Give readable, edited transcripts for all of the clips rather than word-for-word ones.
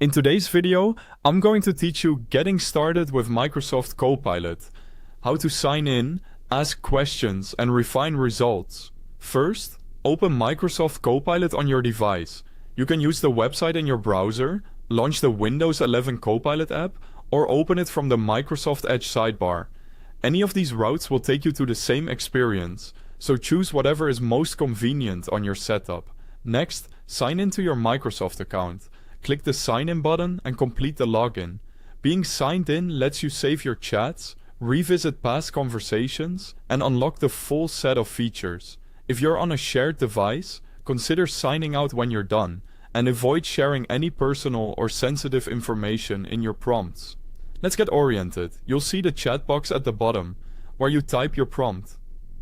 In today's video, I'm going to teach you getting started with Microsoft Copilot, how to sign in, ask questions, and refine results. First, open Microsoft Copilot on your device. You can use the website in your browser, launch the Windows 11 Copilot app, or open it from the Microsoft Edge sidebar. Any of these routes will take you to the same experience, so choose whatever is most convenient on your setup. Next, sign into your Microsoft account. Click the Sign In button and complete the login. Being signed in lets you save your chats, revisit past conversations, and unlock the full set of features. If you're on a shared device, consider signing out when you're done, and avoid sharing any personal or sensitive information in your prompts. Let's get oriented. You'll see the chat box at the bottom, where you type your prompt.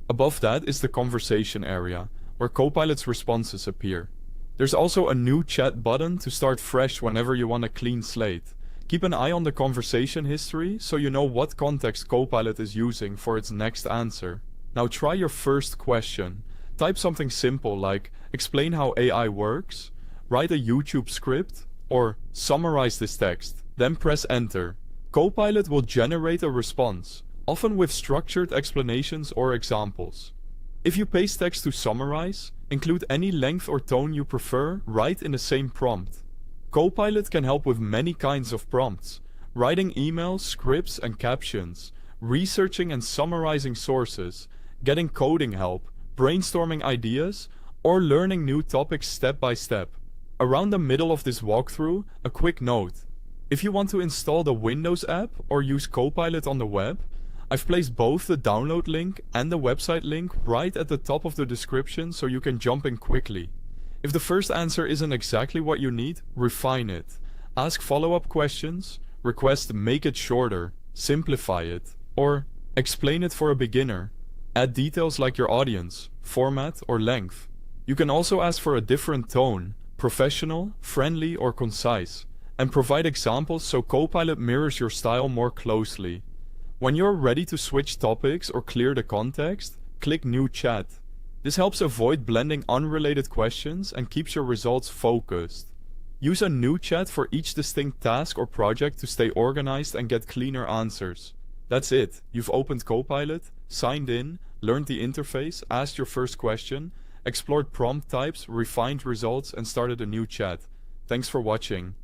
Above that is the conversation area, where Copilot's responses appear. There's also a new chat button to start fresh whenever you want a clean slate. Keep an eye on the conversation history so you know what context Copilot is using for its next answer. Now try your first question. Type something simple like, explain how AI works, write a YouTube script, or summarize this text. Then press enter. Copilot will generate a response, often with structured explanations or examples. If you paste text to summarize, include any length or tone you prefer right in the same prompt. Copilot can help with many kinds of prompts: writing emails, scripts, and captions, researching and summarizing sources, getting coding help, brainstorming ideas, or learning new topics step by step. Around the middle of this walkthrough, a quick note. If you want to install the Windows app or use Copilot on the web, I've placed both the download link and the website link right at the top of the description so you can jump in quickly. If the first answer isn't exactly what you need, refine it. Ask follow-up questions, request make it shorter, simplify it, or explain it for a beginner. Add details like your audience, format, or length. You can also ask for a different tone, professional, friendly, or concise, and provide examples so Copilot mirrors your style more closely. When you're ready to switch topics or clear the context, click New Chat. This helps avoid blending unrelated questions and keeps your results focused. Use a new chat for each distinct task or project to stay organized and get cleaner answers. That's it. You've opened Copilot, signed in, learned the interface, asked your first question, explored prompt types, refined results, and started a new chat. Thanks for watching.